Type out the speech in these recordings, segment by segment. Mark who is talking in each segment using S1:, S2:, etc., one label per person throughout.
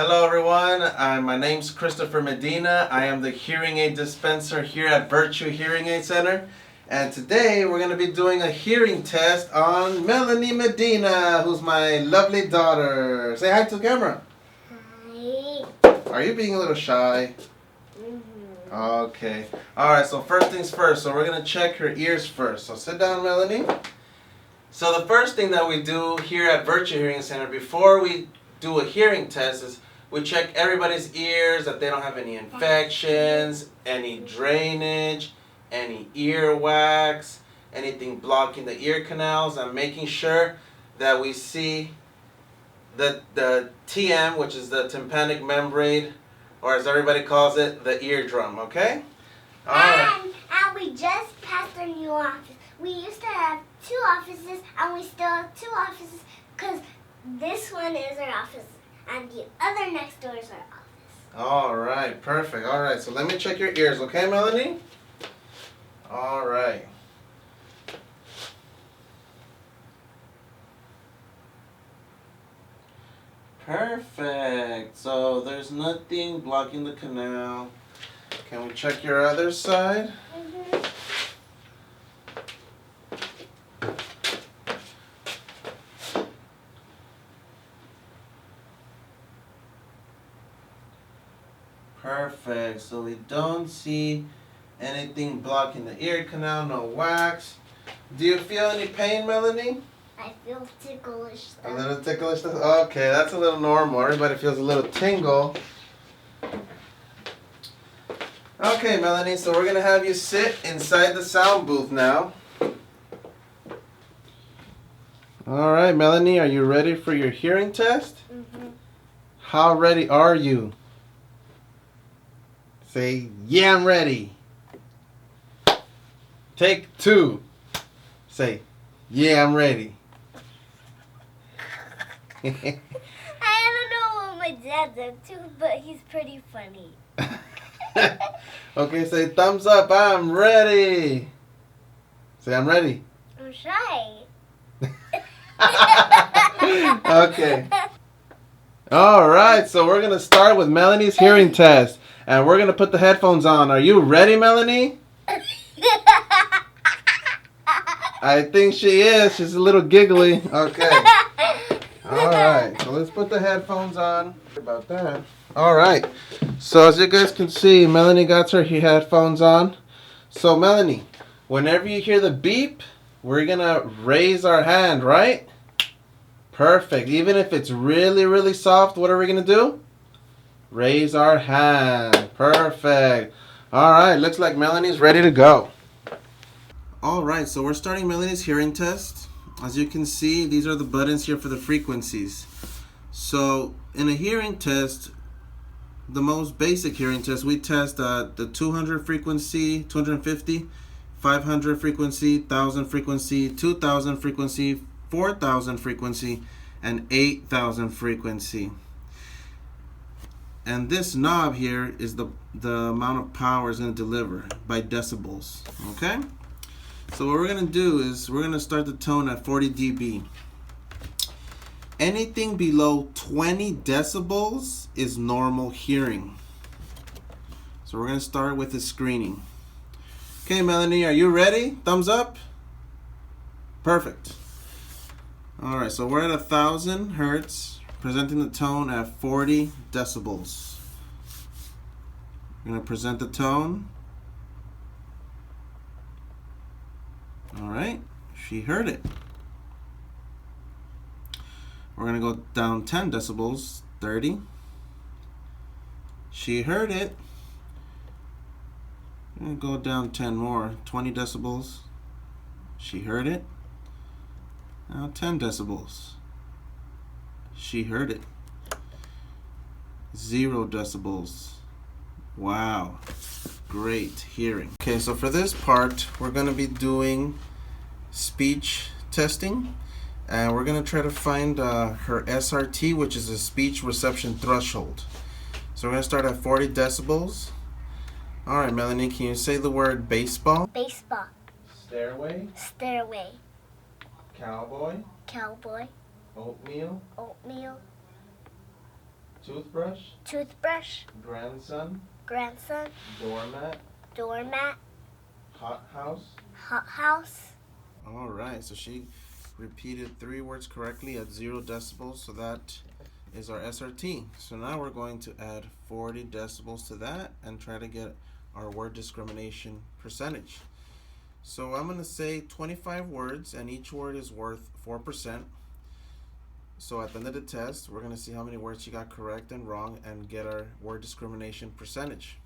S1: Hello everyone, my name's Christopher Medina. I am the hearing aid dispenser here at Virtue Hearing Aid Center. And today we're going to be doing a hearing test on Melanie Medina, who's my lovely daughter. Say hi to the camera.
S2: Hi.
S1: Are you being a little shy?
S2: Mm-hmm.
S1: Okay. Alright, so first things first. So we're going to check her ears first. So sit down, Melanie. So the first thing that we do here at Virtue Hearing Center before we do a hearing test is we check everybody's ears that they don't have any infections, any drainage, any earwax, anything blocking the ear canals, and making sure that we see the TM, which is the tympanic membrane, or as everybody calls it, the eardrum, okay? All right.
S2: And we just passed our new office. We used to have 2 offices, and we still have 2 offices because this one is our office, and the other next door is our office.
S1: All right, perfect. All right, so let me check your ears, okay, Melanie? All right. Perfect. So there's nothing blocking the canal. Can we check your other side?
S2: Mm-hmm.
S1: Perfect. So we don't see anything blocking the ear canal, no wax. Do you feel any pain, Melanie?
S2: I feel ticklish.
S1: A little ticklish? Okay, that's a little normal. Everybody feels a little tingle. Okay, Melanie, so we're going to have you sit inside the sound booth now. All right, Melanie, are you ready for your hearing test?
S2: Mm-hmm.
S1: How ready are you? Say, yeah, I'm ready. Take 2. Say, yeah, I'm ready.
S2: I don't know what my dad's up to, but he's pretty funny.
S1: Okay, say thumbs up, I'm ready. Say, I'm ready.
S2: I'm shy.
S1: Okay. All right, so we're going to start with Melanie's hearing test. And we're going to put the headphones on. Are you ready, Melanie? I think she is. She's a little giggly. Okay. All right, so let's put the headphones on. About that. All right. So as you guys can see, Melanie got her headphones on. So Melanie, whenever you hear the beep, we're going to raise our hand, right? Perfect. Even if it's really, really soft, what are we going to do? Raise our hand. Perfect. All right, looks like Melanie's ready to go. All right, so we're starting Melanie's hearing test. As you can see, these are the buttons here for the frequencies. So in a hearing test, the most basic hearing test, we test the 200 frequency, 250, 500 frequency, 1000 frequency, 2000 frequency, 4000 frequency, and 8000 frequency. And this knob here is the amount of power it's going to deliver by decibels. Okay? So what we're going to do is we're going to start the tone at 40 dB. Anything below 20 decibels is normal hearing. So we're going to start with the screening. Okay, Melanie, are you ready? Thumbs up? Perfect. Alright, so we're at 1000 hertz. Presenting the tone at 40 decibels. I'm going to present the tone. Alright, she heard it. We're going to go down 10 decibels, 30. She heard it. I'm going to go down 10 more, 20 decibels. She heard it. Now 10 decibels. She heard it. 0 decibels. Wow. Great hearing. Okay, so for this part, we're going to be doing speech testing. And we're going to try to find her SRT, which is a speech reception threshold. So we're going to start at 40 decibels. All right, Melanie, can you say the word baseball?
S2: Baseball.
S1: Stairway.
S2: Stairway.
S1: Cowboy.
S2: Cowboy.
S1: Oatmeal.
S2: Oatmeal.
S1: Toothbrush.
S2: Toothbrush.
S1: Grandson.
S2: Grandson.
S1: Doormat.
S2: Doormat.
S1: Hothouse.
S2: Hothouse.
S1: All right, so she repeated 3 words correctly at 0 decibels, so that is our SRT. So now we're going to add 40 decibels to that and try to get our word discrimination percentage. So I'm going to say 25 words, and each word is worth 4%. So at the end of the test, we're going to see how many words she got correct and wrong and get our word discrimination percentage.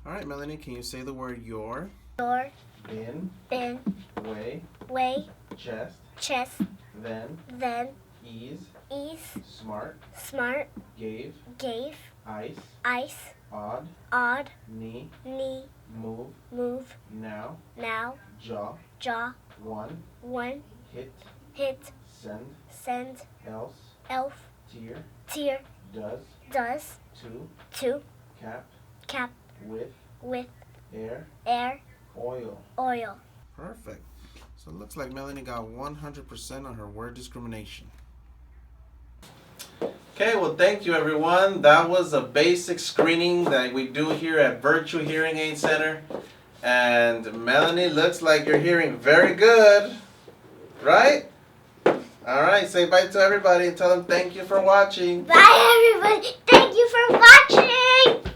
S1: All right, Melanie, can you say the word your?
S2: Door.
S1: Bin.
S2: Bin.
S1: Way.
S2: Way.
S1: Chest.
S2: Chest.
S1: Then.
S2: Then.
S1: Ease.
S2: Ease.
S1: Smart.
S2: Smart.
S1: Gave.
S2: Gave.
S1: Ice.
S2: Ice.
S1: Odd.
S2: Odd.
S1: Knee.
S2: Knee.
S1: Move.
S2: Move.
S1: Now.
S2: Now.
S1: Jaw.
S2: Jaw.
S1: One.
S2: One.
S1: Hit.
S2: Hit.
S1: Send.
S2: Send.
S1: Else.
S2: Elf.
S1: Tear.
S2: Tear.
S1: Does.
S2: Does.
S1: To.
S2: To.
S1: Cap.
S2: Cap.
S1: With.
S2: With.
S1: Air.
S2: Air.
S1: Oil.
S2: Oil.
S1: Perfect. So it looks like Melanie got 100% on her word discrimination. Okay, well, thank you, everyone. That was a basic screening that we do here at Virtual Hearing Aid Center. And Melanie, looks like you're hearing very good, right? All right, say bye to everybody and tell them thank you for watching.
S2: Bye, everybody. Thank you for watching.